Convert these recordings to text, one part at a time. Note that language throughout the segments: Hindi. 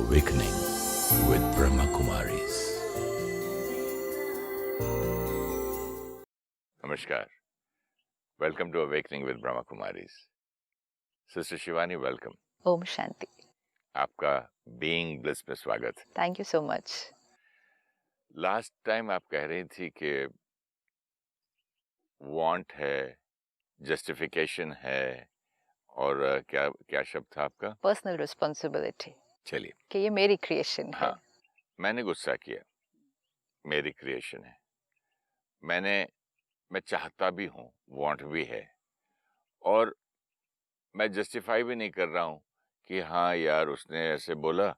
Awakening with Brahma Kumaris. Namaskar. Welcome to Awakening with Brahma Kumaris. Sister Shivani, welcome. Om Shanti. आपका Being Bliss में स्वागत. Thank you so much. Last time आप कह रही थी कि वांट है, जस्टिफिकेशन है और क्या शब्द था आपका? Personal responsibility. चलिए, कि ये मेरी क्रिएशन है. हाँ, मैंने गुस्सा किया, मेरी क्रिएशन है. मैं चाहता भी हूँ, वांट भी है, और मैं जस्टिफाई भी नहीं कर रहा हूँ कि हाँ यार उसने ऐसे बोला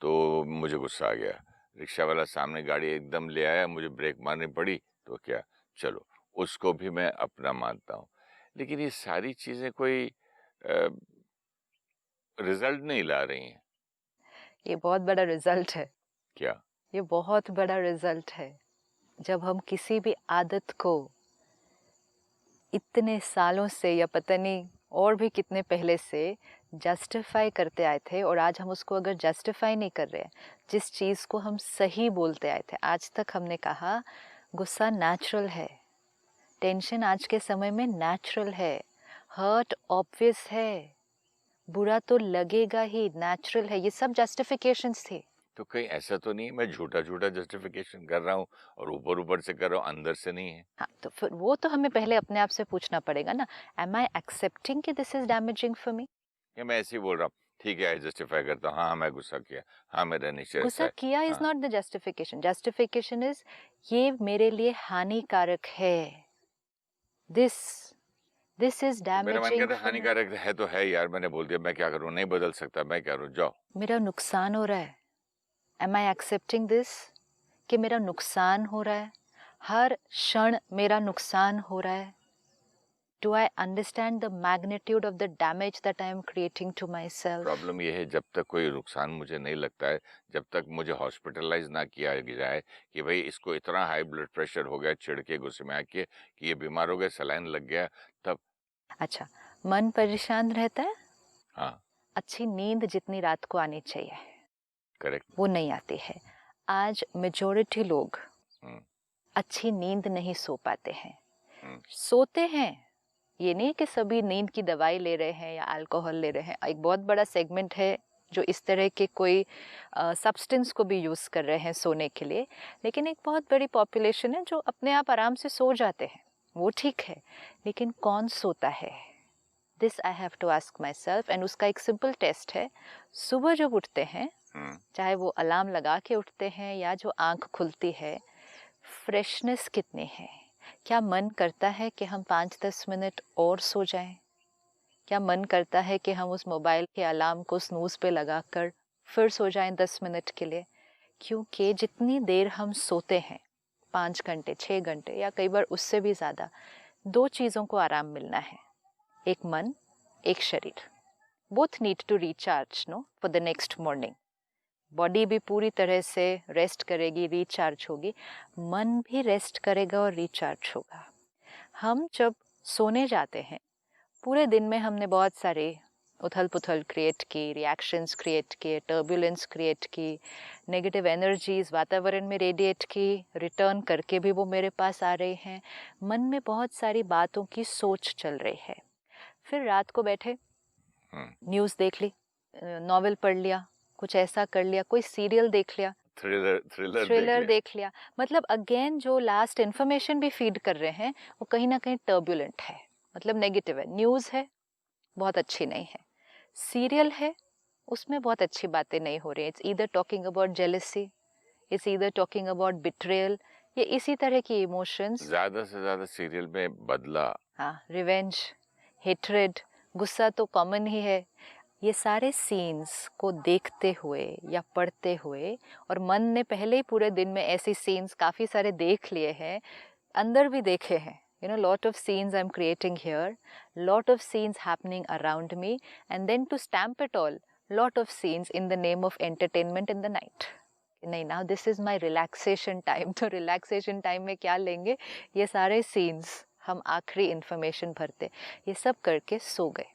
तो मुझे गुस्सा आ गया. रिक्शा वाला सामने गाड़ी एकदम ले आया, मुझे ब्रेक मारनी पड़ी, तो क्या, चलो उसको भी मैं अपना मानता हूँ. लेकिन ये सारी चीजें कोई रिजल्ट नहीं ला रही हैं. ये बहुत बड़ा रिजल्ट है. क्या? ये बहुत बड़ा रिजल्ट है. जब हम किसी भी आदत को इतने सालों से या पता नहीं और भी कितने पहले से जस्टिफाई करते आए थे, और आज हम उसको अगर जस्टिफाई नहीं कर रहे हैं, जिस चीज़ को हम सही बोलते आए थे, आज तक हमने कहा गुस्सा नेचुरल है, टेंशन आज के समय में नेचुरल है, हर्ट ऑब्वियस है, बुरा तो लगेगा ही, नेचुरल है, ये सब जस्टिफिकेशंस थे. तो कहीं ऐसा तो नहीं मैं झूठा जस्टिफिकेशन कर रहा हूँ और ऊपर से कर रहा हूँ, अंदर से नहीं है? हाँ, तो फिर वो तो हमें पहले अपने आप से पूछना पड़ेगा ना, एम आई एक्सेप्टिंग कि this is damaging for me? या मैं ऐसे ही बोल रहा हूँ, ठीक है, जस्टिफाई करता हूँ, हाँ मैं गुस्सा किया, हाँ मेरा नेचर गुस्सा किया is not the justification. Justification is ये मेरे लिए हानिकारक है, दिस इज मेरा मन डैमेजिंग. कहता है हानिकारक है तो है यार, मैंने बोल दिया, मैं क्या करूँ, नहीं बदल सकता, मैं क्या करूँ, जाओ. मेरा नुकसान हो रहा है. एम आई एक्सेप्टिंग दिस कि मेरा नुकसान हो रहा है, हर क्षण मेरा नुकसान हो रहा है. Do I understand the magnitude of the damage that I am creating to myself? Problem ये है, जब तक कोई नुकसान मुझे नहीं लगता है, जब तक मुझे हॉस्पिटलाइज ना किया जाए कि भाई इसको इतना हाई ब्लड प्रेशर हो गया चिढ़ के गुस्से में आके कि ये बीमार हो गया, सलाइन लग गया, तब. अच्छा, मन परेशान रहता है. हाँ, अच्छी नींद जितनी रात को आनी चाहिए, करेक्ट, वो नहीं आती है. आज मेजॉरिटी लोग अच्छी नींद नहीं सो पाते हैं. सोते हैं, ये नहीं कि सभी नींद की दवाई ले रहे हैं या अल्कोहल ले रहे हैं. एक बहुत बड़ा सेगमेंट है जो इस तरह के कोई सब्सटेंस को भी यूज़ कर रहे हैं सोने के लिए, लेकिन एक बहुत बड़ी पॉपुलेशन है जो अपने आप आराम से सो जाते हैं. वो ठीक है, लेकिन कौन सोता है? This I have to ask myself. And उसका एक सिंपल टेस्ट है. सुबह जब उठते हैं, चाहे वो अलार्म लगा के उठते हैं या जो आँख खुलती है, फ्रेशनेस कितनी है? क्या मन करता है कि हम 5-10 मिनट और सो जाएं? क्या मन करता है कि हम उस मोबाइल के अलार्म को स्नूज़ पे लगाकर फिर सो जाएं 10 मिनट के लिए? क्योंकि जितनी देर हम सोते हैं, 5 घंटे, 6 घंटे या कई बार उससे भी ज़्यादा, 2 चीज़ों को आराम मिलना है. एक मन, एक शरीर. Both need to recharge for the next morning. Body भी पूरी तरह से रेस्ट करेगी, रिचार्ज होगी, मन भी रेस्ट करेगा और रिचार्ज होगा. हम जब सोने जाते हैं, पूरे दिन में हमने बहुत सारे उथल पुथल क्रिएट की, रिएक्शंस क्रिएट किए, टर्बुलेंस क्रिएट की, नेगेटिव एनर्जीज वातावरण में रेडिएट की, रिटर्न करके भी वो मेरे पास आ रहे हैं. मन में बहुत सारी बातों की सोच चल रही है. फिर रात को बैठे, न्यूज़ देख ली, नॉवेल पढ़ लिया, कुछ ऐसा कर लिया, कोई सीरियल देख लिया, थ्रिलर देख लिया. मतलब अगेन जो लास्ट इन्फॉर्मेशन भी फीड कर रहे हैं वो कहीं ना कहीं टर्बुलेंट है, मतलब नेगेटिव है. न्यूज़ है, बहुत अच्छी नहीं है. सीरियल है, उसमें बहुत अच्छी बातें नहीं हो रही हैं. It's either talking about jealousy, it's either talking about betrayal, ये इसी तरह की इमोशंस. ज्यादा से ज्यादा सीरियल में बदला, हाँ, रिवेंज, हेट्रेड, गुस्सा तो कॉमन ही है. ये सारे सीन्स को देखते हुए या पढ़ते हुए, और मन ने पहले ही पूरे दिन में ऐसे सीन्स काफ़ी सारे देख लिए हैं, अंदर भी देखे हैं. Lot of scenes I'm creating here, lot of scenes happening around me, and then to stamp it all, lot of scenes in the name of entertainment in the night. नहीं, now this is my relaxation time. तो relaxation time में क्या लेंगे? ये सारे scenes हम आखिरी information भरते, ये सब करके सो गए.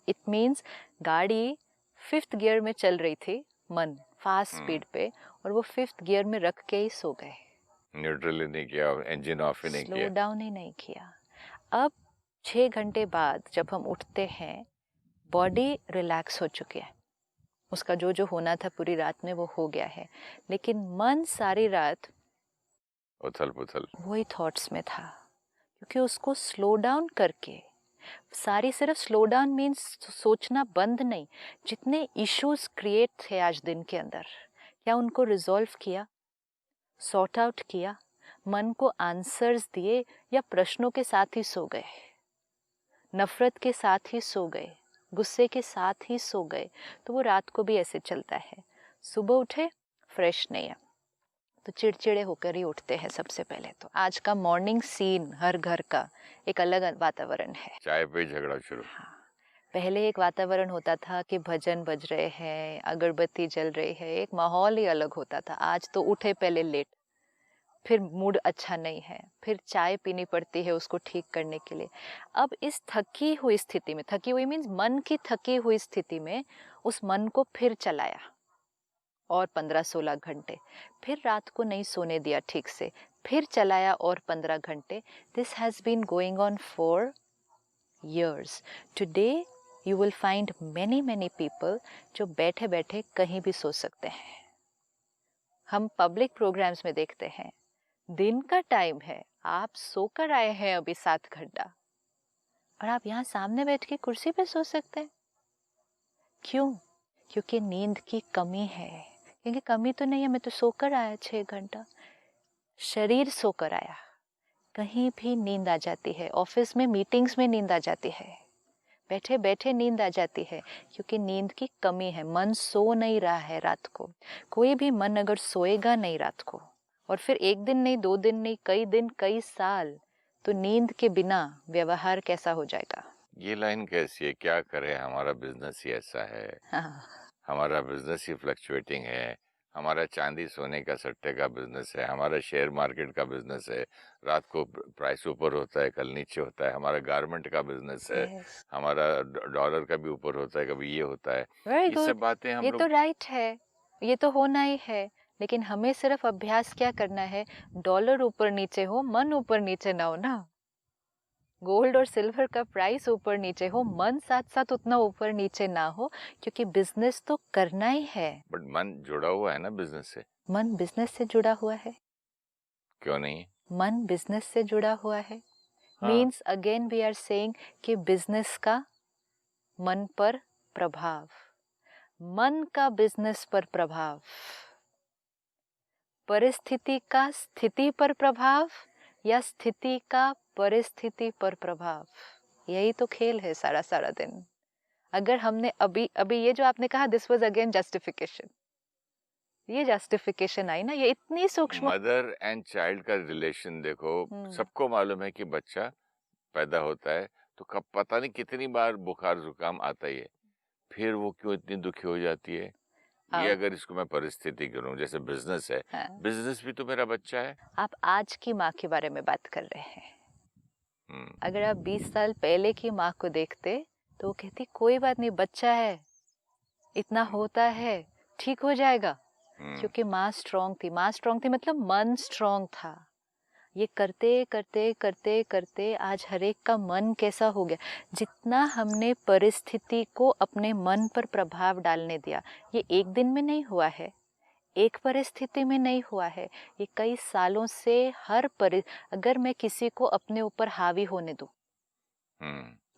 इट मीन्स गाड़ी 5th गियर में चल रही थी, मन फास्ट स्पीड पे, और वो 5th गियर में रख के ही सो गए। न्यूट्रल ही नहीं किया, इंजन ऑफ ही नहीं स्लो किया। डाउन ही नहीं किया। अब 6 घंटे बाद जब हम उठते हैं, बॉडी रिलैक्स हो चुकी है, उसका जो जो होना था पूरी रात में वो हो गया है, लेकिन मन सारी रात उथल पुथल वही थॉट्स में था, क्योंकि उसको स्लो डाउन करके सारी, सिर्फ स्लो डाउन मीन्स सोचना बंद नहीं, जितने इश्यूज क्रिएट थे आज दिन के अंदर, क्या उनको रिजॉल्व किया, सॉर्ट आउट किया, मन को आंसर्स दिए, या प्रश्नों के साथ ही सो गए, नफरत के साथ ही सो गए, गुस्से के साथ ही सो गए। तो वो रात को भी ऐसे चलता है, सुबह उठे फ्रेश नहीं है तो चिड़चिड़े होकर ही उठते हैं सबसे पहले। तो आज का मॉर्निंग सीन हर घर का एक अलग वातावरण है। चाय पे झगड़ा शुरू। हाँ, पहले एक वातावरण होता था कि भजन बज रहे हैं, अगरबत्ती जल रही है, एक माहौल ही अलग होता था। आज तो उठे पहले लेट, फिर मूड अच्छा नहीं है, फिर चाय पीनी पड़ती है उसको ठीक करने के लिए। अब इस थकी हुई स्थिति में, थकी हुई मीन्स मन की थकी हुई स्थिति में, उस मन को फिर चलाया और 15-16 घंटे, फिर रात को नहीं सोने दिया ठीक से, फिर चलाया और 15 घंटे। This has been going on for years. Today you will find many people जो बैठे बैठे कहीं भी सो सकते हैं। हम पब्लिक प्रोग्राम्स में देखते हैं, दिन का टाइम है, आप सोकर आए हैं अभी 7 घंटा, और आप यहाँ सामने बैठ के कुर्सी पे सो सकते हैं। क्यों? क्योंकि नींद की कमी है। क्योंकि कमी तो नहीं है, मैं तो सोकर आया 6 घंटा, शरीर सोकर आया। कहीं भी नींद आ जाती है, ऑफिस में मीटिंग्स में नींद आ जाती है, बैठे बैठे नींद आ जाती है, क्योंकि नींद की कमी है। मन सो नहीं रहा है रात को। कोई भी मन अगर सोएगा नहीं रात को, और फिर 1 दिन नहीं, 2 दिन नहीं, कई दिन, कई साल, तो नींद के बिना व्यवहार कैसा हो जाएगा? ये लाइन कैसी है? क्या करे, हमारा बिजनेस ही ऐसा है। हाँ। हमारा बिजनेस ही फ्लक्चुएटिंग है। हमारा चांदी सोने का सट्टे का बिजनेस है। हमारा शेयर मार्केट का बिजनेस है। रात को प्राइस ऊपर होता है, कल नीचे होता है। हमारा गारमेंट का बिजनेस है। Yes. हमारा डॉलर का भी ऊपर होता है, कभी ये होता है। Very ये good. सब बातें हम ये लोग तो राइट है, ये तो होना ही है, लेकिन हमें सिर्फ अभ्यास क्या करना है? डॉलर ऊपर नीचे हो, मन ऊपर नीचे ना हो ना। गोल्ड और सिल्वर का प्राइस ऊपर नीचे हो, मन साथ साथ उतना ऊपर नीचे ना हो, क्योंकि बिजनेस तो करना ही है। बट मन जुड़ा हुआ है ना बिजनेस से। मन बिजनेस से जुड़ा हुआ है। क्यों नहीं? मन बिजनेस से जुड़ा हुआ है। हाँ। Means again we are saying कि बिजनेस का मन पर प्रभाव, मन का बिजनेस पर प्रभाव, परिस्थिति का स्थिति पर प्रभाव, या स्थिति का परिस्थिति पर प्रभाव। यही तो खेल है सारा सारा दिन। अगर हमने अभी अभी ये जो आपने कहा, दिस वाज अगेन जस्टिफिकेशन, ये जस्टिफिकेशन आई ना, ये इतनी सूक्ष्म। मदर एंड चाइल्ड का रिलेशन देखो, सबको मालूम है कि बच्चा पैदा होता है तो कब पता नहीं कितनी बार बुखार जुकाम आता ही है, फिर वो क्यों इतनी दुखी हो जाती है। ये अगर इसको मैं परिस्थिति करूं, जैसे बिजनेस है, बिजनेस भी तो मेरा बच्चा है। आप आज की माँ के बारे में बात कर रहे हैं। अगर आप 20 साल पहले की माँ को देखते तो वो कहती कोई बात नहीं, बच्चा है, इतना होता है, ठीक हो जाएगा। क्योंकि माँ स्ट्रांग थी। माँ स्ट्रांग थी मतलब मन स्ट्रांग था। ये करते करते करते करते आज हर एक का मन कैसा हो गया। जितना हमने परिस्थिति को अपने मन पर प्रभाव डालने दिया, ये एक दिन में नहीं हुआ है, एक परिस्थिति में नहीं हुआ है, ये कई सालों से अगर मैं किसी को अपने ऊपर हावी होने दूं,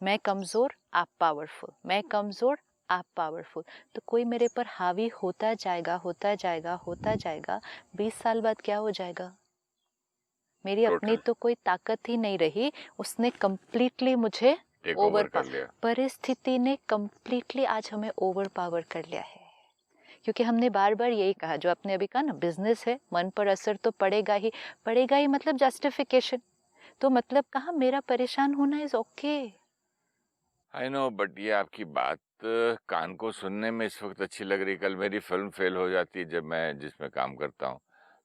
मैं कमजोर आप पावरफुल, मैं कमजोर आप पावरफुल, तो कोई मेरे पर हावी होता जाएगा होता जाएगा होता जाएगा। 20 साल बाद क्या हो जाएगा? मेरी अपनी तो कोई ताकत ही नहीं रही, उसने कंप्लीटली मुझे ओवर कर लिया। परिस्थिति ने कंप्लीटली आज हमें ओवर पावर कर लिया है, क्योंकि हमने बार बार यही कहा, जो आपने अभी कहा ना, बिजनेस है, मन पर असर तो पड़ेगा ही पड़ेगा ही, मतलब जस्टिफिकेशन। तो मतलब कहा मेरा परेशान होना is okay. I know, but ये आपकी बात कान को सुनने में इस वक्त अच्छी लग रही, कल मेरी फिल्म फेल हो जाती है जब मैं जिसमें काम करता हूँ,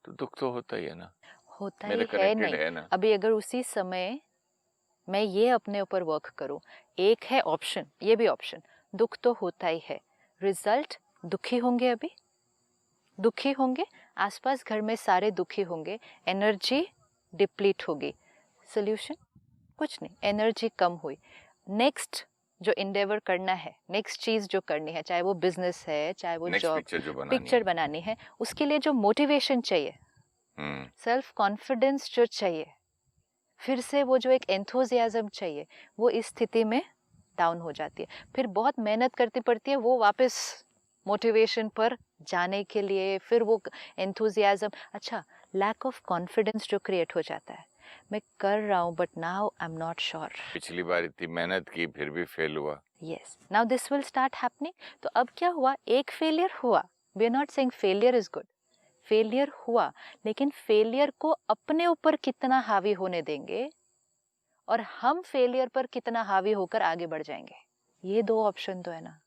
तो दुख तो होता ही है ना, होता मेरे ही है। नहीं है ना। अभी अगर उसी समय मैं ये अपने ऊपर वर्क करूं, एक है ऑप्शन, ये भी ऑप्शन, दुख तो होता ही है, रिजल्ट दुखी होंगे अभी, दुखी होंगे, आसपास घर में सारे दुखी होंगे, एनर्जी डिप्लीट होगी। सोल्यूशन कुछ नहीं, एनर्जी कम हुई। नेक्स्ट जो इंडेवर करना है, नेक्स्ट चीज जो करनी है, चाहे वो बिजनेस है, चाहे वो जॉब, पिक्चर बनानी है, उसके लिए जो मोटिवेशन चाहिए, सेल्फ कॉन्फिडेंस जो चाहिए, फिर से वो जो एक एंथुजियाज्म चाहिए, वो इस स्थिति में डाउन हो जाती है। फिर बहुत मेहनत करनी पड़ती है वो वापस मोटिवेशन पर जाने के लिए, फिर वो एंथुजियाज्म, अच्छा लैक ऑफ कॉन्फिडेंस जो क्रिएट हो जाता है, मैं कर रहा हूँ but now I am not sure, पिछली बार इतनी मेहनत की फिर भी फेल हुआ। Yes, now this will start happening. तो अब क्या हुआ, एक फेलियर हुआ, we are not saying failure is good, failure हुआ, लेकिन फेलियर को अपने ऊपर कितना हावी होने देंगे और हम फेलियर पर कितना हावी होकर आगे बढ़ जाएंगे, ये दो ऑप्शन तो है ना।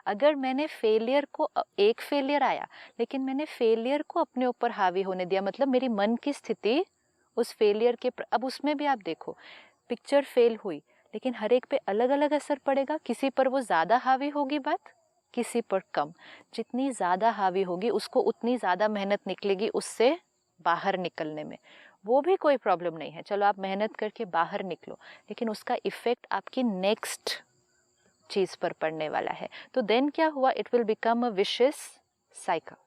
अगर मैंने फेलियर को, एक फेलियर आया लेकिन मैंने फेलियर को अपने ऊपर हावी होने दिया, मतलब मेरी मन की स्थिति उस फेलियर के, अब उसमें भी आप देखो, पिक्चर फेल हुई लेकिन हर एक पे अलग अलग असर पड़ेगा, किसी पर वो ज्यादा हावी होगी बात, किसी पर कम। जितनी ज्यादा हावी होगी उसको उतनी ज्यादा मेहनत निकलेगी उससे बाहर निकलने में, वो भी कोई प्रॉब्लम नहीं है, चलो आप मेहनत करके बाहर निकलो, लेकिन उसका इफेक्ट आपकी नेक्स्ट चीज पर पड़ने वाला है। तो देन क्या हुआ, it will become a vicious cycle.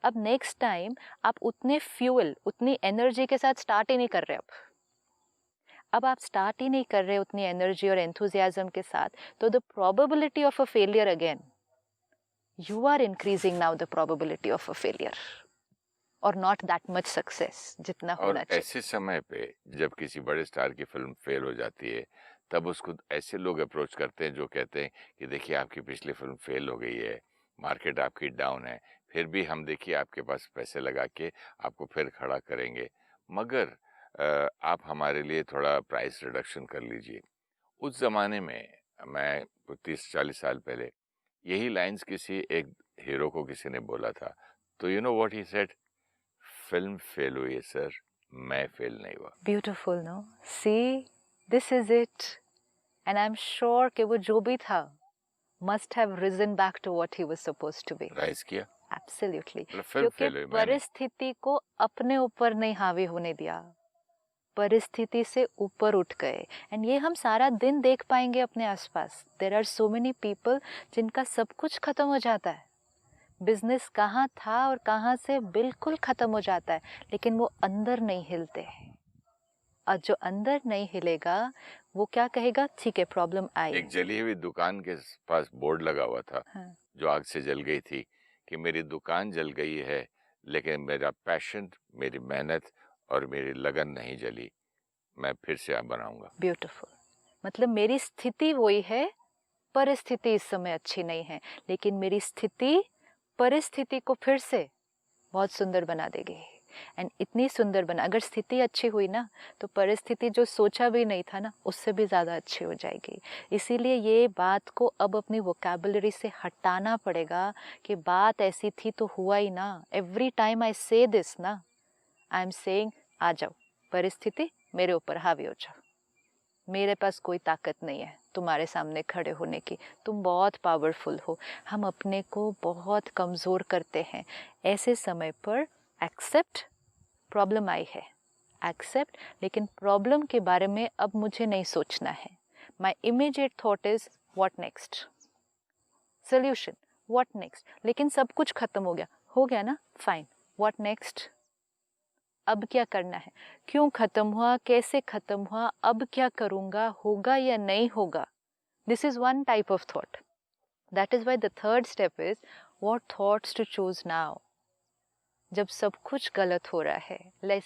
अब नेक्स्ट टाइम आप उतने फ्यूल, उतनी एनर्जी के साथ स्टार्ट ही नहीं कर रहे, अब आप स्टार्ट ही नहीं कर रहे उतनी एनर्जी और एंथुजियाज्म के साथ, तो the probability of a failure again, you are increasing now the probability of a failure और नॉट दैट मच सक्सेस जितना होना चाहिए। ऐसे समय पे जब किसी बड़े स्टार की फिल्म फेल हो जाती है, तब उसको ऐसे लोग अप्रोच करते हैं जो कहते हैं कि देखिए आपकी पिछली फिल्म फेल हो गई है, मार्केट आपकी डाउन है, फिर भी हम देखिए आपके पास पैसे लगा के आपको फिर खड़ा करेंगे, मगर आप हमारे लिए थोड़ा प्राइस रिडक्शन कर लीजिए। उस जमाने में, मैं 30-40 साल पहले, यही लाइंस किसी एक हीरो को किसी ने बोला था, तो you know what he said, film fail हुई है सर, मैं फेल नहीं हुआ। Beautiful no, see this is it, and I am sure कि वो जो भी था must have risen back to what he was supposed to be. Rise किया, Absolutely. फिल्म फेल क्योंकि हुई मैंने। परिस्थिति को अपने ऊपर नहीं हावी होने दिया, परिस्थिति से ऊपर उठ गए। एंड ये हम सारा दिन देख पाएंगे अपने आसपास, there are so many people जिनका सब कुछ खत्म हो जाता है, बिजनेस कहाँ था और कहाँ से बिल्कुल खत्म हो जाता है, लेकिन वो अंदर नहीं हिलते। और जो अंदर नहीं हिलेगा वो क्या कहेगा, ठीक है प्रॉब्लम आई। एक जली हुई दुकान के पास बोर्ड लगा हुआ था, हाँ। जो आग से जल गई थी, कि मेरी दुकान जल गई है लेकिन मेरा पैशन, मेरी मेहनत और मेरी लगन नहीं जली, मैं फिर से आप बनाऊंगा। ब्यूटीफुल, मतलब मेरी स्थिति वही है, परिस्थिति इस समय अच्छी नहीं है, लेकिन मेरी स्थिति परिस्थिति को फिर से बहुत सुंदर बना देगी। एंड इतनी सुंदर बना, अगर स्थिति अच्छी हुई ना तो परिस्थिति जो सोचा भी नहीं था ना उससे भी ज़्यादा अच्छी हो जाएगी। इसीलिए ये बात को अब अपनी वोकैबुलरी से हटाना पड़ेगा कि बात ऐसी थी तो हुआ ही ना। एवरी टाइम आई से दिस ना, आई एम सेइंग आ जाओ परिस्थिति मेरे ऊपर हावी हो जाओ, मेरे पास कोई ताकत नहीं है तुम्हारे सामने खड़े होने की, तुम बहुत पावरफुल हो। हम अपने को बहुत कमज़ोर करते हैं। ऐसे समय पर एक्सेप्ट, प्रॉब्लम आई है, एक्सेप्ट, लेकिन प्रॉब्लम के बारे में अब मुझे नहीं सोचना है। My immediate thought is what next, solution what next. लेकिन सब कुछ खत्म हो गया ना, फाइन, व्हाट नेक्स्ट, अब क्या करना है, क्यों खत्म हुआ, कैसे खत्म हुआ, अब क्या करूंगा, होगा या नहीं होगा। This is one type of thought. That is why the third step is what thoughts to choose now. जब सब कुछ गलत हो रहा है,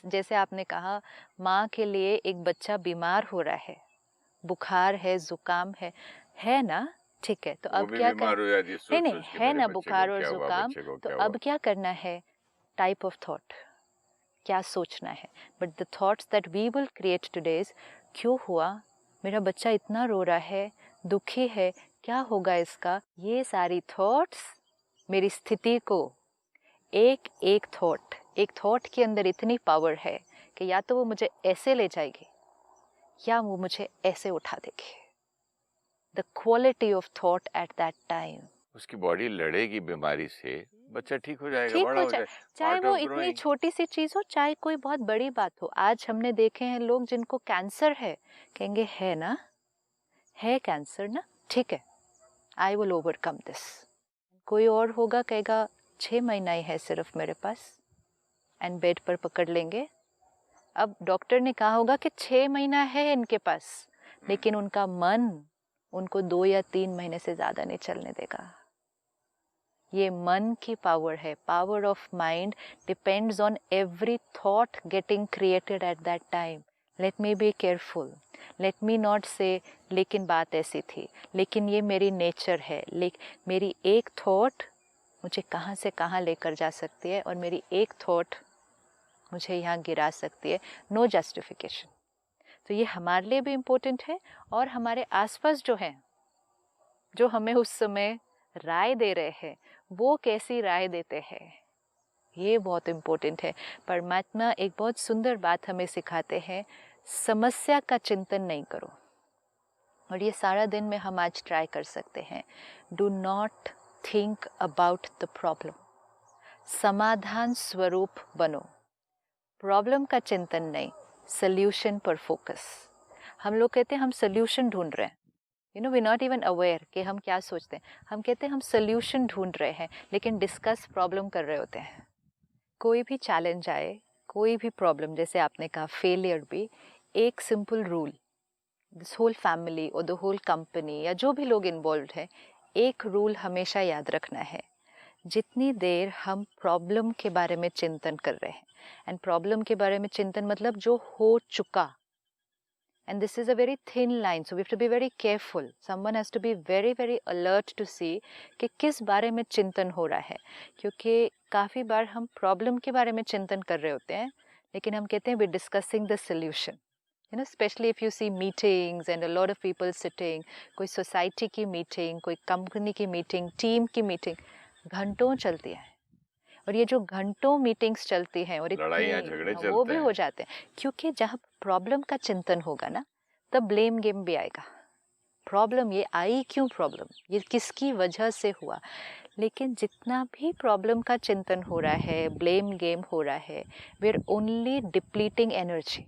जैसे आपने कहा माँ के लिए एक बच्चा बीमार हो रहा है, बुखार है, जुकाम है ना, ठीक है, तो अब क्या कर, नहीं है ना बुखार और जुकाम, तो अब क्या करना है, टाइप ऑफ थॉट, क्या सोचना है। But the thoughts that we will create today is क्यों हुआ, मेरा बच्चा इतना रो रहा है, दुखी है, क्या होगा इसका। ये सारी थॉट्स मेरी स्थिति को, एक एक थॉट के अंदर इतनी पावर है कि या तो वो मुझे ऐसे ले जाएगी या वो मुझे ऐसे उठा देगी। The quality of thought at that time उसकी बॉडी लड़ेगी बीमारी से, बच्चा ठीक हो जाएगा, ठीक बड़ा हो हो जाए, जाए, चाहे पार्ट वो ऑफ इतनी ग्रोइंग। छोटी सी चीज हो चाहे कोई बहुत बड़ी बात हो। आज हमने देखे हैं लोग जिनको कैंसर है, कहेंगे है ना, है कैंसर ना, ठीक है, आई विल ओवरकम दिस। कोई और होगा कहेगा 6 महीना ही है सिर्फ मेरे पास, एंड बेड पर पकड़ लेंगे। अब डॉक्टर ने कहा होगा कि 6 महीना है इनके पास, लेकिन उनका मन उनको 2 या 3 महीने से ज्यादा नहीं चलने देगा। ये मन की पावर है, power of mind depends on every thought getting created at that time. Let me be careful, let me not से लेकिन बात ऐसी थी, लेकिन ये मेरी नेचर है, मेरी एक थॉट मुझे कहाँ से कहाँ लेकर जा सकती है, और मेरी एक थॉट मुझे यहाँ गिरा सकती है। No justification. तो ये हमारे लिए भी इम्पोर्टेंट है, और हमारे आसपास जो हैं, जो हमें उस समय राय दे रहे हैं, वो कैसी राय देते हैं, ये बहुत इम्पोर्टेंट है। परमात्मा एक बहुत सुंदर बात हमें सिखाते हैं, समस्या का चिंतन नहीं करो। और ये सारा दिन में हम आज ट्राई कर सकते हैं। Do not think about the problem, समाधान स्वरूप बनो। प्रॉब्लम का चिंतन नहीं, सल्यूशन पर फोकस। हम लोग कहते हैं हम सल्यूशन ढूंढ रहे हैं, you know we not even aware कि हम क्या सोचते हैं। हम कहते हैं हम सल्यूशन ढूंढ रहे हैं, लेकिन डिस्कस प्रॉब्लम कर रहे होते हैं। कोई भी चैलेंज आए, कोई भी प्रॉब्लम, जैसे आपने कहा फेलियर भी, एक simple rule, this whole family और द होल कंपनी या जो भी लोग इन्वॉल्व है, एक रूल हमेशा याद रखना है। जितनी देर हम प्रॉब्लम के बारे में चिंतन कर रहे हैं, एंड प्रॉब्लम के बारे में चिंतन मतलब जो हो चुका, and this is a very thin line, so we have to be very careful. Someone has to be very very alert to see कि किस बारे में चिंतन हो रहा है, क्योंकि काफ़ी बार हम प्रॉब्लम के बारे में चिंतन कर रहे होते हैं, लेकिन हम कहते हैं we discussing the solution, you know, especially if you see meetings and a lot of people sitting, कोई सोसाइटी की मीटिंग, कोई कंपनी की मीटिंग, टीम की मीटिंग घंटों चलती है, और ये जो घंटों मीटिंग्स चलती हैं और लड़ाइयाँ झगड़े वो चलते भी हैं। हो जाते हैं, क्योंकि जहाँ प्रॉब्लम का चिंतन होगा ना, तब ब्लेम गेम भी आएगा। प्रॉब्लम ये आई क्यों, प्रॉब्लम ये किसकी वजह से हुआ। लेकिन जितना भी प्रॉब्लम का चिंतन हो रहा है, ब्लेम गेम हो रहा है, we are only depleting energy,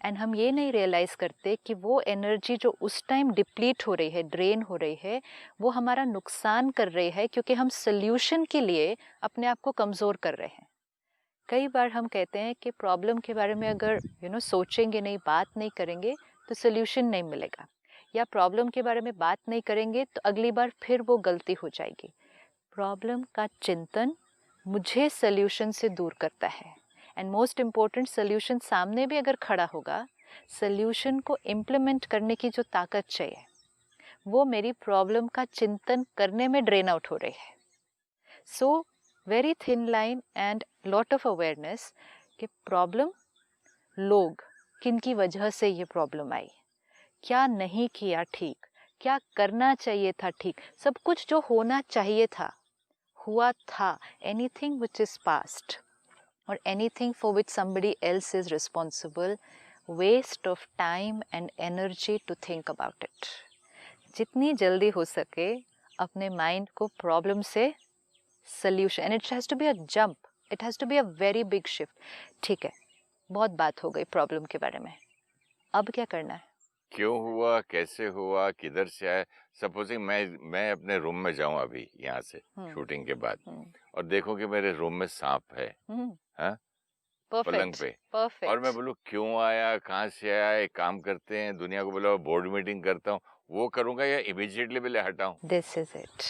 and हम ये नहीं रियलाइज़ करते कि वो एनर्जी जो उस टाइम डिप्लीट हो रही है, ड्रेन हो रही है, वो हमारा नुकसान कर रही है, क्योंकि हम सल्यूशन के लिए अपने आप को कमज़ोर कर रहे हैं। कई बार हम कहते हैं कि प्रॉब्लम के बारे में अगर सोचेंगे नहीं, बात नहीं करेंगे, तो सल्यूशन नहीं मिलेगा, या प्रॉब्लम के बारे में बात नहीं करेंगे तो अगली बार फिर वो गलती हो जाएगी। प्रॉब्लम का चिंतन मुझे सल्यूशन से दूर करता है, एंड मोस्ट इम्पोर्टेंट, सल्यूशन सामने भी अगर खड़ा होगा, सल्यूशन को इम्प्लीमेंट करने की जो ताकत चाहिए, वो मेरी प्रॉब्लम का चिंतन करने में ड्रेन आउट हो रही है। So very thin line and lot of awareness कि प्रॉब्लम, लोग किन की वजह से ये प्रॉब्लम आई, क्या नहीं किया ठीक, क्या करना चाहिए था ठीक, सब कुछ जो होना चाहिए था हुआ था, एनीथिंग विच इज पास्ट और anything for which somebody else is responsible, waste of time and energy to think about it. जितनी जल्दी हो सके अपने माइंड को प्रॉब्लम से solution, and it has to be a jump, it has to be a very big shift. ठीक है, बहुत बात हो गई प्रॉब्लम के बारे में, अब क्या करना है, क्यों हुआ, कैसे हुआ, किधर से आया। सपोजिंग मैं अपने रूम में जाऊं अभी यहाँ से शूटिंग के बाद, और देखूं कि मेरे रूम में सांप है, हाँ, पलंग पे, और मैं बोलूं क्यों आया, कहाँ से आया, एक काम करते हैं, दुनिया को बोला बोर्ड मीटिंग करता हूँ, वो करूंगा या इमीडिएटली पहले हटाऊं। This is it.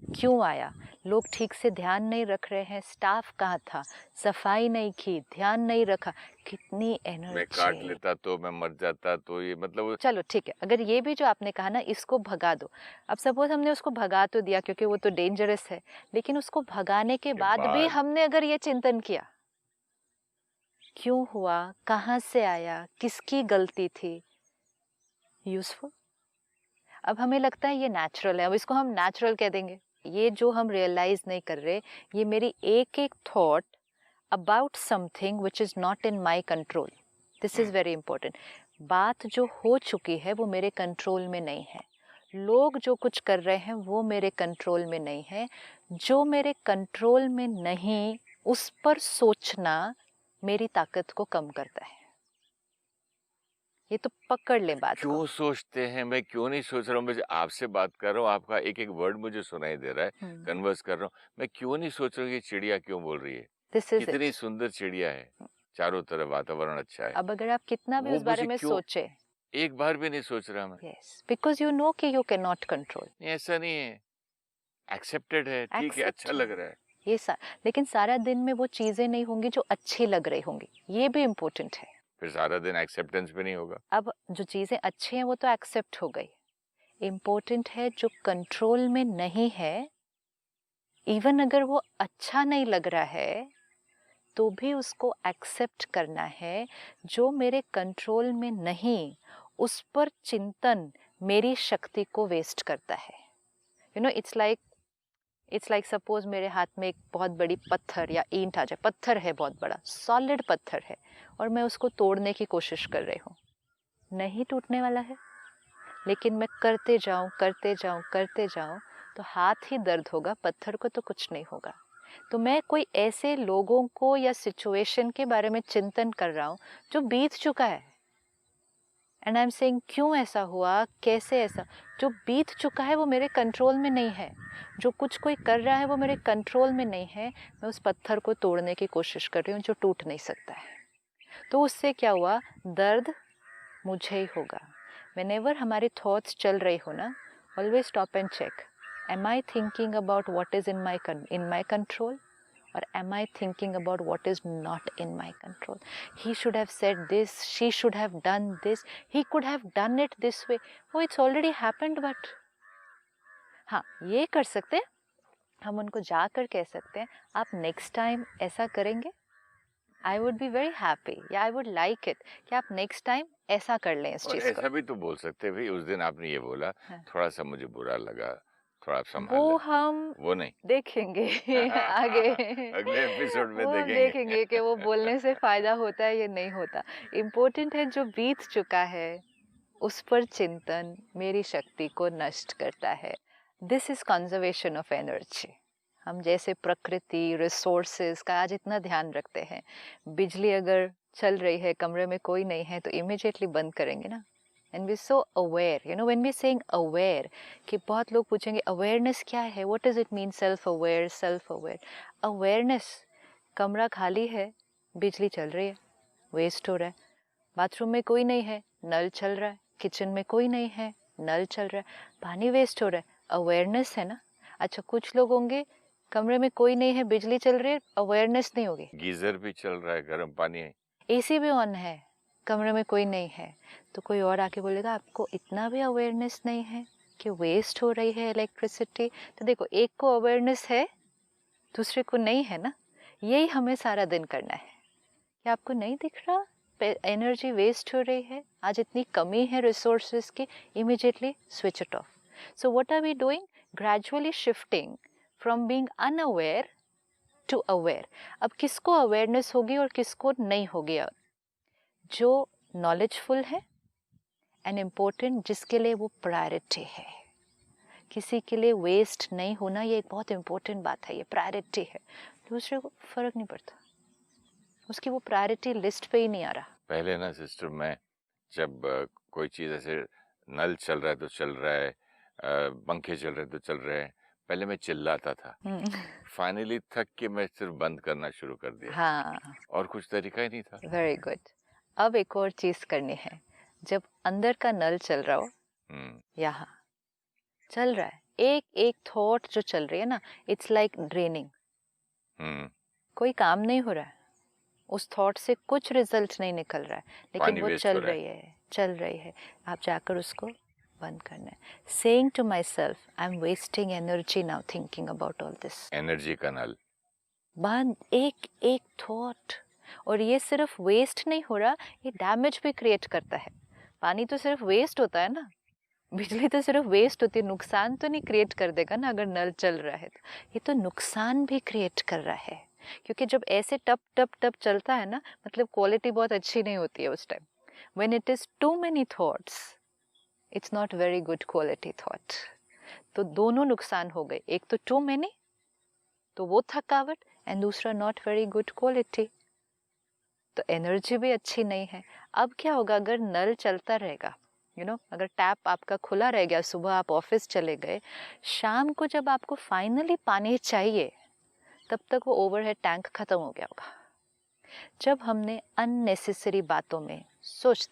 क्यों आया, लोग ठीक से ध्यान नहीं रख रहे हैं, स्टाफ कहाँ था, सफाई नहीं की, ध्यान नहीं रखा, कितनी एनर्जी। मैं काट लेता तो, मैं मर जाता तो, ये मतलब। चलो ठीक है, अगर ये भी जो आपने कहा ना, इसको भगा दो। अब सपोज हमने उसको भगा तो दिया क्योंकि वो तो डेंजरस है, लेकिन उसको भगाने के बाद भी हमने अगर ये चिंतन किया, क्यों हुआ, कहाँ से आया, किसकी गलती थी, यूजफुल। अब हमें लगता है ये नेचुरल है, अब इसको हम नेचुरल कह देंगे। ये जो हम रियलाइज नहीं कर रहे, ये मेरी एक एक thought about something which is not in my control. This is very important. बात जो हो चुकी है वो मेरे कंट्रोल में नहीं है। लोग जो कुछ कर रहे हैं वो मेरे कंट्रोल में नहीं है। जो मेरे कंट्रोल में नहीं, उस पर सोचना मेरी ताकत को कम करता है। ये तो पकड़ ले बात को। क्यों सोचते हैं? मैं क्यों नहीं सोच रहा हूँ? मैं आपसे बात कर रहा हूँ, आपका एक एक वर्ड मुझे सुनाई दे रहा है, कन्वर्स कर रहा हूँ। मैं क्यों नहीं सोच रहा हूँ ये चिड़िया क्यों बोल रही है? दिस इज कितनी इट। सुंदर चिड़िया है, चारों तरफ वातावरण अच्छा है। अब अगर आप कितना भी वो उस बारे मुझे में क्यों सोचे, एक बार भी नहीं सोच रहा मैं। यस, बिकॉज यू नो कि यू कैन नॉट कंट्रोल। नहीं, ऐसा नहीं है, एक्सेप्टेड है, ठीक है, अच्छा एक्सेप्ट लग रहा है। ये लेकिन सारा दिन में वो चीजें नहीं होंगी जो अच्छी लग रही होंगी, ये भी इम्पोर्टेंट है। फिर सारा दिन एक्सेप्टेंस भी नहीं होगा। अब जो चीजें अच्छी हैं वो तो एक्सेप्ट हो गई। इम्पोर्टेंट है जो कंट्रोल में नहीं है, इवन अगर वो अच्छा नहीं लग रहा है तो भी उसको एक्सेप्ट करना है। जो मेरे कंट्रोल में नहीं, उस पर चिंतन मेरी शक्ति को वेस्ट करता है। You know, it's like suppose मेरे हाथ में एक बहुत बड़ी पत्थर या ईंट आ जाए। पत्थर है, बहुत बड़ा सॉलिड पत्थर है, और मैं उसको तोड़ने की कोशिश कर रही हूँ। नहीं टूटने वाला है, लेकिन मैं करते जाऊं करते जाऊं करते जाऊं तो हाथ ही दर्द होगा, पत्थर को तो कुछ नहीं होगा। तो मैं कोई ऐसे लोगों को या सिचुएशन के बारे में चिंतन कर रहा हूँ जो बीत चुका है, एंड आई एम सेइंग क्यों ऐसा हुआ, कैसे ऐसा। जो बीत चुका है वो मेरे कंट्रोल में नहीं है। जो कुछ कोई कर रहा है वो मेरे कंट्रोल में नहीं है। मैं उस पत्थर को तोड़ने की कोशिश कर रही हूँ जो टूट नहीं सकता है। तो उससे क्या हुआ, दर्द मुझे ही होगा। Whenever हमारे थॉट्स चल रहे हो ना, always stop and check. Am I thinking about what is in my control, or am I thinking about what is not in my control? He should have said this, she should have done this, he could have done it this way. Oh, it's already happened, but हाँ, ये कर सकते हैं हम, उनको जाकर कह सकते हैं आप नेक्स्ट टाइम ऐसा करेंगे, I would be very happy, या आई वुड लाइक इट कि आप नेक्स्ट टाइम ऐसा कर लें इस और चीज को। ऐसा भी तो बोल सकते हैं, भाई उस दिन आपने ये बोला, हाँ। थोड़ा सा मुझे बुरा लगा, थोड़ा आप संभाल वो लें। हम वो नहीं, देखेंगे आगे। अगले एपिसोड में वो हम देखेंगे। देखेंगे कि वो बोलने से फायदा होता है या नहीं होता। इम्पोर्टेंट है जो बीत चुका है उस पर चिंतन मेरी शक्ति को नष्ट करता है। This is conservation of energy. हम जैसे प्रकृति, रिसोर्सेज का आज इतना ध्यान रखते हैं, बिजली अगर चल रही है, कमरे में कोई नहीं है, तो इमिडिएटली बंद करेंगे ना। And we so aware, you know, when we saying aware, कि बहुत लोग पूछेंगे अवेयरनेस क्या है, what does it mean self aware. Self aware, awareness, कमरा खाली है, बिजली चल रही है, वेस्ट हो रहा है, बाथरूम में कोई नहीं है, नल चल रहा है, किचन में कोई नहीं है, नल चल रहा है, पानी वेस्ट हो रहा है, अवेयरनेस है ना। अच्छा, कुछ लोग होंगे कमरे में कोई नहीं है, बिजली चल रही है, अवेयरनेस नहीं होगी, गीजर भी चल रहा है, गर्म पानी है, एसी भी ऑन है, कमरे में कोई नहीं है, तो कोई और आके बोलेगा आपको इतना भी अवेयरनेस नहीं है कि वेस्ट हो रही है इलेक्ट्रिसिटी। तो देखो, एक को अवेयरनेस है, दूसरे को नहीं है ना। यही हमें सारा दिन करना है कि आपको नहीं दिख रहा एनर्जी वेस्ट हो रही है, आज इतनी कमी है रिसोर्सेज की, immediately switch it off. So what are we doing, gradually shifting from being unaware to aware. अब किसको अवेयरनेस होगी और किसको नहीं होगी? जो नॉलेजफुल है एंड इम्पोर्टेंट, जिसके लिए वो प्रायोरिटी है। किसी के लिए वेस्ट नहीं होना, ये एक बहुत इम्पोर्टेंट बात है, ये प्रायोरिटी है। दूसरे को फर्क नहीं पड़ता, उसकी वो प्रायोरिटी लिस्ट पे ही नहीं आ रहा। पहले ना सिस्टर, मैं जब कोई चीज़ ऐसे नल चल रहा है तो चल रहा है, पंखे चल रहे हैं तो चल रहे हैं, पहले मैं चिल्लाता था, फाइनली थक के मैं सिर्फ बंद करना शुरू कर दिया। हाँ, और कुछ तरीका ही नहीं था। Very good. अब एक और चीज करनी है, जब अंदर का नल चल रहा हो, यहाँ चल रहा है, एक एक थॉट जो चल रही है ना, इट्स लाइक ड्रेनिंग, कोई काम नहीं हो रहा है, उस थॉट से कुछ रिजल्ट नहीं निकल रहा है, लेकिन वो चल रही है। आप जाकर उसको बंद करना है। Saying to myself, I am wasting energy now thinking about all this. Energy का नल बंद, एक एक थॉट। और ये सिर्फ वेस्ट नहीं हो रहा, ये डैमेज भी क्रिएट करता है। पानी तो सिर्फ वेस्ट होता है ना, बिजली तो सिर्फ वेस्ट होती है, नुकसान तो नहीं क्रिएट कर देगा ना अगर नल चल रहा है तो। ये तो नुकसान भी क्रिएट कर रहा है, क्योंकि जब ऐसे टप टप टप चलता है ना, मतलब क्वालिटी बहुत अच्छी नहीं होती है उस time. When it is too many thoughts, it's not very good quality thought. तो दोनों नुकसान हो गए, एक तो टू मैनी, तो वो थकावट, एंड दूसरा नॉट वेरी गुड क्वालिटी, तो एनर्जी भी अच्छी नहीं है। अब क्या होगा अगर नल चलता रहेगा, अगर टैप आपका खुला रह गया, सुबह आप ऑफिस चले गए, शाम को जब आपको फाइनली पानी चाहिए तब तक वो ओवरहेड टैंक खत्म हो गया होगा। जब हमने अननेसेसरी बातों में सोच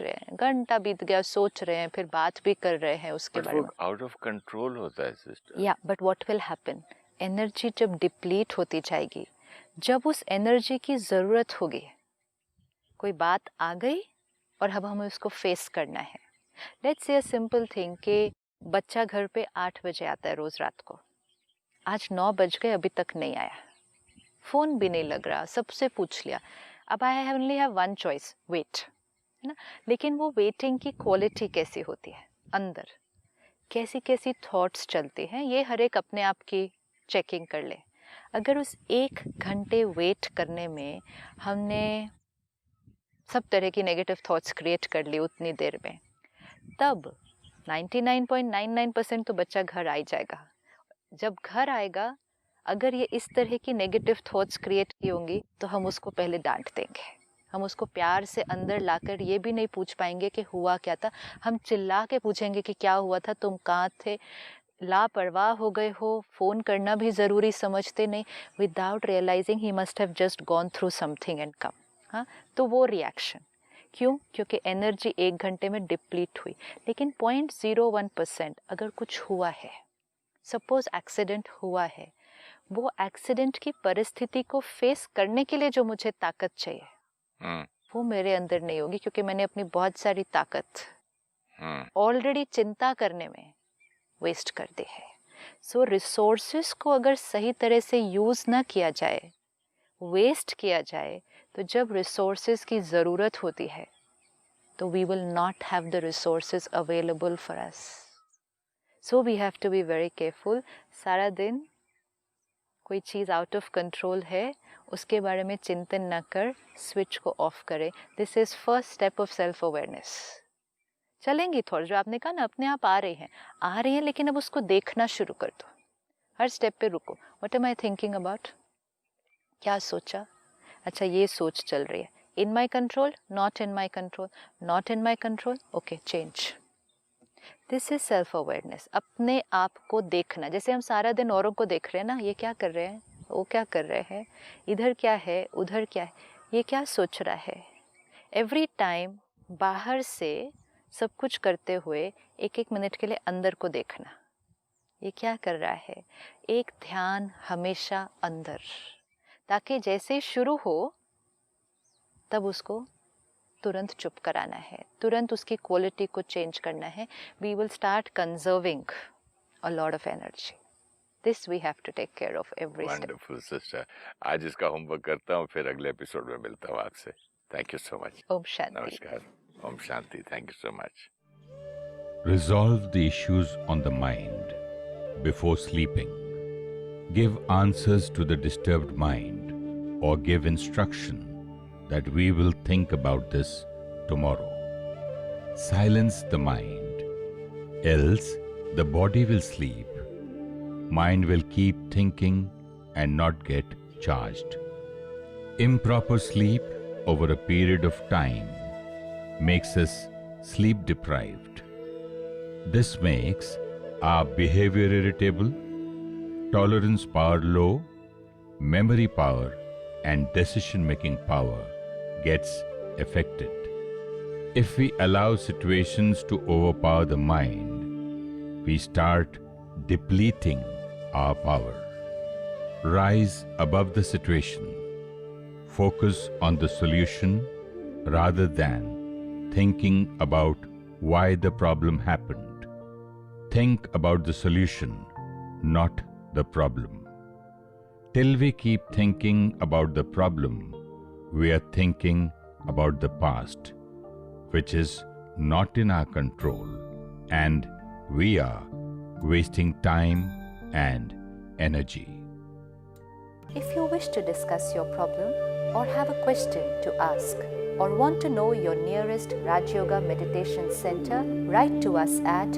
रहे हैं, घंटा बीत गया, सोच रहे हैं, फिर बात भी कर रहे हैं उसके बारे में, आउट ऑफ कंट्रोल होता है सिस्टर। या but what will happen, energy जब डिप्लीट होती जाएगी, जब उस एनर्जी की ज़रूरत होगी, कोई बात आ गई और अब हमें उसको फेस करना है। Let's say a simple thing कि बच्चा घर पे 8 बजे आता है रोज़ रात को, आज 9 बज गए, अभी तक नहीं आया, फ़ोन भी नहीं लग रहा, सबसे पूछ लिया, अब I only have one choice, wait, है ना। लेकिन वो वेटिंग की क्वालिटी कैसी होती है, अंदर कैसी कैसी थॉट्स चलती हैं, ये हर एक अपने आप की चेकिंग कर ले। अगर उस 1 घंटे वेट करने में हमने सब तरह की नेगेटिव थॉट्स क्रिएट कर ली उतनी देर में, तब 99.99% तो बच्चा घर आ ही जाएगा। जब घर आएगा, अगर ये इस तरह की नेगेटिव थॉट्स क्रिएट की होंगी तो हम उसको पहले डांट देंगे, हम उसको प्यार से अंदर लाकर ये भी नहीं पूछ पाएंगे कि हुआ क्या था, हम चिल्ला के पूछेंगे कि क्या हुआ था, तुम कहाँ थे, लापरवाह हो गए हो, फ़ोन करना भी ज़रूरी समझते नहीं, without realising he must have just gone through something and come. हाँ, तो वो रिएक्शन क्यों, क्योंकि एनर्जी 1 घंटे में डिप्लीट हुई। लेकिन 0.01% अगर कुछ हुआ है, सपोज एक्सीडेंट हुआ है, वो एक्सीडेंट की परिस्थिति को फेस करने के लिए जो मुझे ताकत चाहिए वो मेरे अंदर नहीं होगी, क्योंकि मैंने अपनी बहुत सारी ताकत ऑलरेडी चिंता करने में वेस्ट कर दी है। सो रिसोर्सेस को अगर सही तरह से यूज़ ना किया जाए, वेस्ट किया जाए, तो जब रिसोर्सेस की ज़रूरत होती है तो we will not have the resources available for us. So we have to be very careful. सारा दिन कोई चीज़ आउट ऑफ कंट्रोल है, उसके बारे में चिंतन न कर, स्विच को ऑफ करें। This is first step of self awareness. चलेंगी थोड़ा, जो आपने कहा ना, अपने आप आ रही हैं, लेकिन अब उसको देखना शुरू कर दो, हर स्टेप पे रुको। What am I thinking about, क्या सोचा, अच्छा ये सोच चल रही है, in my control, not in my control, not in my control, okay change. This is self awareness, अपने आप को देखना। जैसे हम सारा दिन औरों को देख रहे हैं ना, ये क्या कर रहे हैं, वो क्या कर रहे हैं, इधर क्या है, उधर क्या है, ये क्या सोच रहा है। एवरी टाइम बाहर से सब कुछ करते हुए 1-1 मिनट के लिए अंदर को देखना, ये क्या कर रहा है। एक ध्यान हमेशा अंदर, ताकि जैसे ही शुरू हो तब उसको तुरंत चुप कराना है, तुरंत उसकी क्वालिटी को चेंज करना है। We will start conserving a lot of energy. This we have to take care of every step. Wonderful sister, आज इसका होमवर्क करता हूँ, फिर अगले एपिसोड में मिलता हूँ आपसे। Thank you so much. ओम शांति। नमस्कार। ओम शांति। Thank you so much. Resolve the issues on the mind before sleeping. Give answers to the disturbed mind, or give instruction that we will think about this tomorrow. Silence the mind, else the body will sleep. Mind will keep thinking and not get charged. Improper sleep over a period of time makes us sleep deprived. This makes our behavior irritable, tolerance power low, memory power and decision-making power gets affected. If we allow situations to overpower the mind, we start depleting our power. Rise above the situation. Focus on the solution rather than thinking about why the problem happened. Think about the solution, not the problem. Till we keep thinking about the problem, we are thinking about the past, which is not in our control, and we are wasting time and energy. If you wish to discuss your problem or have a question to ask, or want to know your nearest Raj Yoga Meditation Center, write to us at